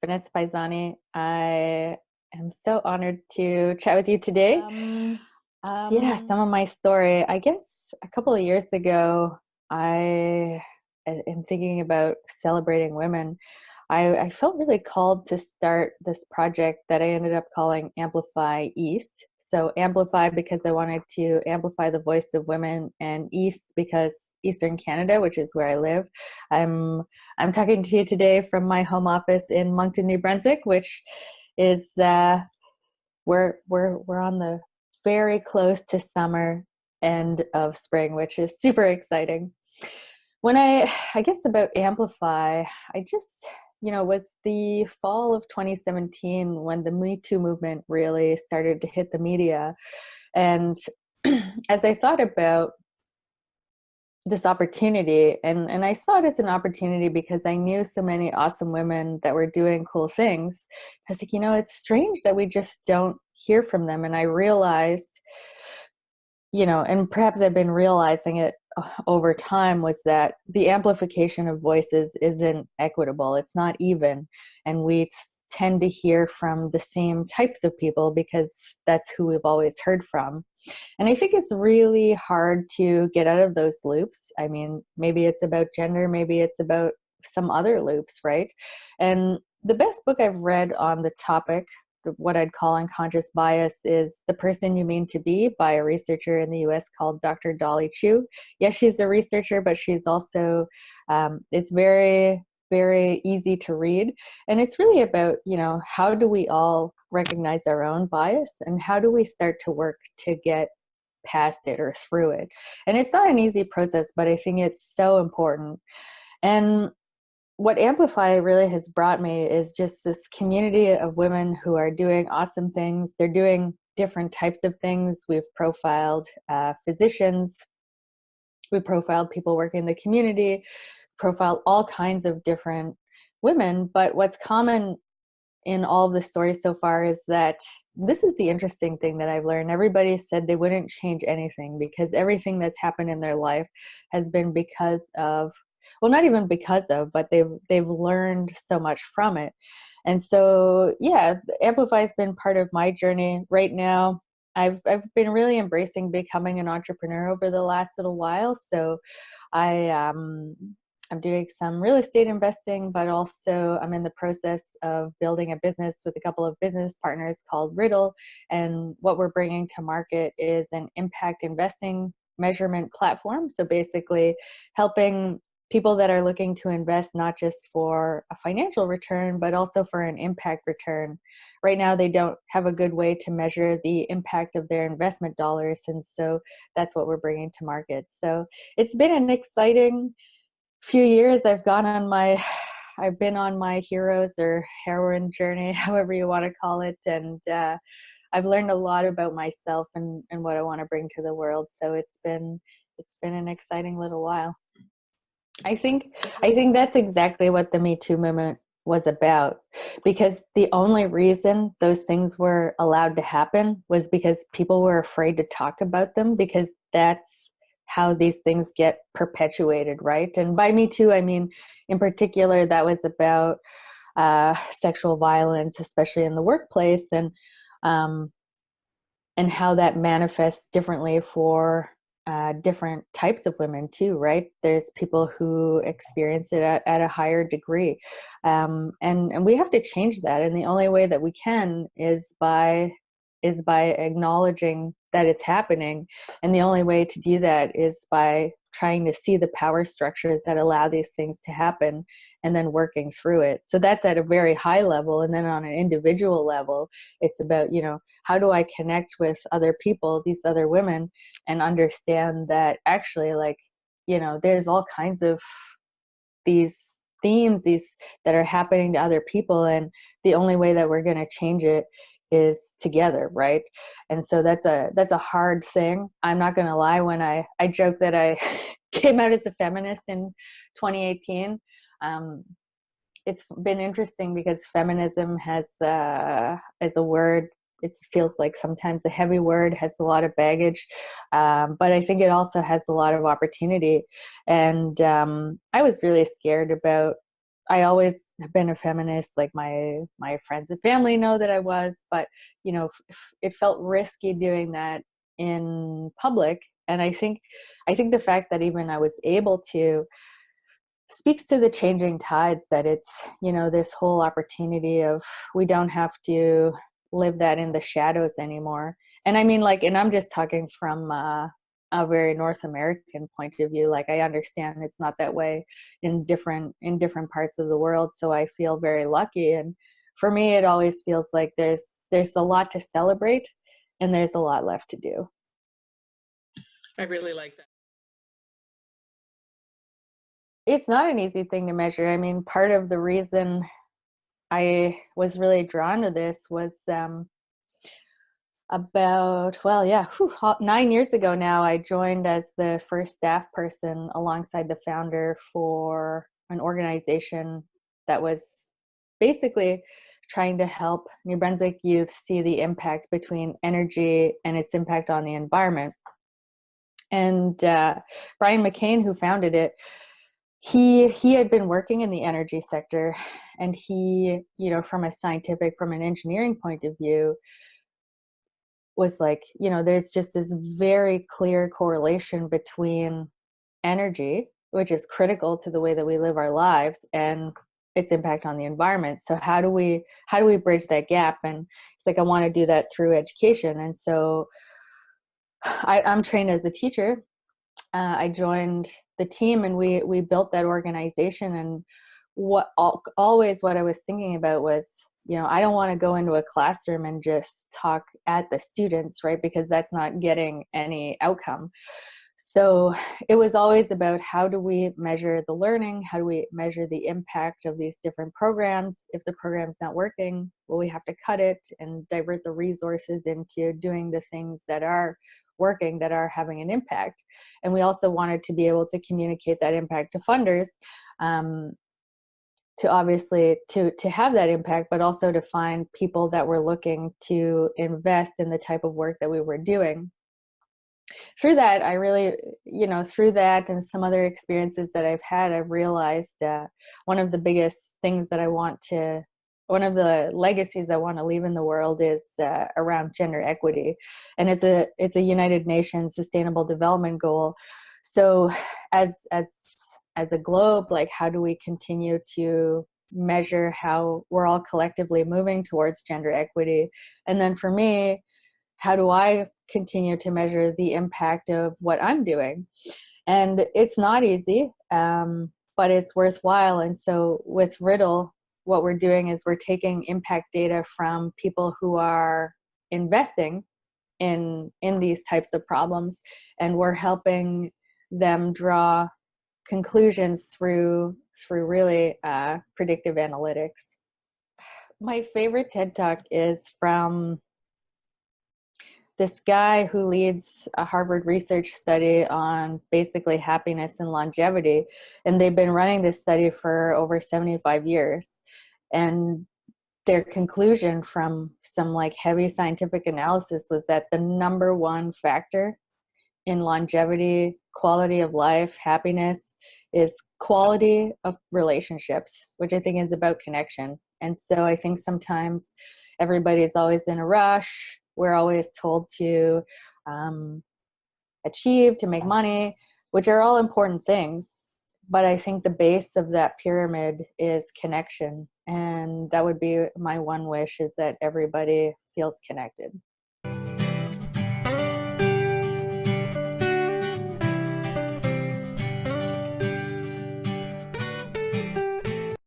Vanessa Paesani. I am so honored to chat with you today. Yeah, some of my story. I guess a couple of years ago, I am thinking about celebrating women. I felt really called to start this project that I ended up calling Amplify East. So Amplify because I wanted to amplify the voice of women, and East because Eastern Canada, which is where I live. I'm talking to you today from my home office in Moncton, New Brunswick, which is we're on the very close to summer, end of spring, which is super exciting. When I guess about Amplify, I just, was the fall of 2017 when the Me Too movement really started to hit the media. And as I thought about this opportunity, and I saw it as an opportunity because I knew so many awesome women that were doing cool things. I was like, it's strange that we just don't hear from them. And I realized, and perhaps I've been realizing it over time, was that the amplification of voices isn't equitable. It's not even. And we tend to hear from the same types of people because that's who we've always heard from. And I think it's really hard to get out of those loops. I mean, maybe it's about gender, maybe it's about some other loops, right? And the best book I've read on the topic, what I'd call unconscious bias, is The Person You Mean to Be by a researcher in the US called Dr. Dolly Chu. Yes, she's a researcher, but she's also, it's very, very easy to read. And it's really about, how do we all recognize our own bias and how do we start to work to get past it or through it? And it's not an easy process, but I think it's so important. And what Amplify really has brought me is just this community of women who are doing awesome things. They're doing different types of things. We've profiled physicians. We've profiled people working in the community, profiled all kinds of different women. But what's common in all of the stories so far is that this is the interesting thing that I've learned. Everybody said they wouldn't change anything because everything that's happened in their life has been because of, well, not even because of, but they've learned so much from it. And so, yeah, Amplify has been part of my journey. Right now, I've been really embracing becoming an entrepreneur over the last little while. So I'm doing some real estate investing, but also I'm in the process of building a business with a couple of business partners called Riddl. And what we're bringing to market is an impact investing measurement platform. So basically helping people that are looking to invest not just for a financial return, but also for an impact return. Right now, they don't have a good way to measure the impact of their investment dollars. And so that's what we're bringing to market. So it's been an exciting few years. I've been on my heroes or heroine journey, however you want to call it. And I've learned a lot about myself and what I want to bring to the world. So it's been an exciting little while. I think that's exactly what the Me Too movement was about, because the only reason those things were allowed to happen was because people were afraid to talk about them, because that's how these things get perpetuated, right? And by Me Too, I mean, in particular, that was about sexual violence, especially in the workplace, and how that manifests differently for different types of women too, right? There's people who experience it at a higher degree. And we have to change that. And the only way that we can is by acknowledging that it's happening. And the only way to do that is by trying to see the power structures that allow these things to happen and then working through it. So that's at a very high level. And then on an individual level, it's about, how do I connect with other people, these other women, and understand that actually, there's all kinds of these themes, that are happening to other people. And the only way that we're going to change it is together, right? And so that's a hard thing. I'm not going to lie, when I joke that I came out as a feminist in 2018. It's been interesting because feminism has, as a word, it feels like sometimes a heavy word, has a lot of baggage, but I think it also has a lot of opportunity. And I was really scared about I always have been a feminist. Like my friends and family know that I was, but it felt risky doing that in public. And I think the fact that even I was able to speaks to the changing tides, that it's, this whole opportunity of, we don't have to live that in the shadows anymore. And I mean, like, and I'm just talking from a very North American point of view. Like, I understand it's not that way in different parts of the world. So I feel very lucky. And for me, it always feels like there's a lot to celebrate and there's a lot left to do. I really like that. It's not an easy thing to measure. I mean, part of the reason I was really drawn to this was about, well, yeah, 9 years ago now, I joined as the first staff person alongside the founder for an organization that was basically trying to help New Brunswick youth see the impact between energy and its impact on the environment. And Brian McCain, who founded it, he had been working in the energy sector, and he, from an engineering point of view, was like, there's just this very clear correlation between energy, which is critical to the way that we live our lives, and its impact on the environment. So how do we bridge that gap? And it's like, I want to do that through education. And so I'm trained as a teacher. I joined the team, and we built that organization. And always what I was thinking about was, I don't want to go into a classroom and just talk at the students, right? Because that's not getting any outcome. So it was always about, how do we measure the learning? How do we measure the impact of these different programs? If the program's not working, well, we have to cut it and divert the resources into doing the things that are working, that are having an impact. And we also wanted to be able to communicate that impact to funders, to obviously to have that impact, but also to find people that were looking to invest in the type of work that we were doing. Through that, I really, through that and some other experiences that I've had, I've realized that one of the biggest things that one of the legacies I want to leave in the world is around gender equity. And it's a United Nations Sustainable Development Goal. So as a globe, like, how do we continue to measure how we're all collectively moving towards gender equity? And then for me, how do I continue to measure the impact of what I'm doing? And it's not easy, but it's worthwhile. And so with Riddl, what we're doing is we're taking impact data from people who are investing in these types of problems, and we're helping them draw conclusions through really predictive analytics. My favorite TED Talk is from this guy who leads a Harvard research study on basically happiness and longevity. And they've been running this study for over 75 years. And their conclusion from some like heavy scientific analysis was that the number one factor in longevity, quality of life, happiness, is quality of relationships, which I think is about connection. And so I think sometimes everybody's always in a rush. We're always told to achieve, to make money, which are all important things. But I think the base of that pyramid is connection. And that would be my one wish, is that everybody feels connected.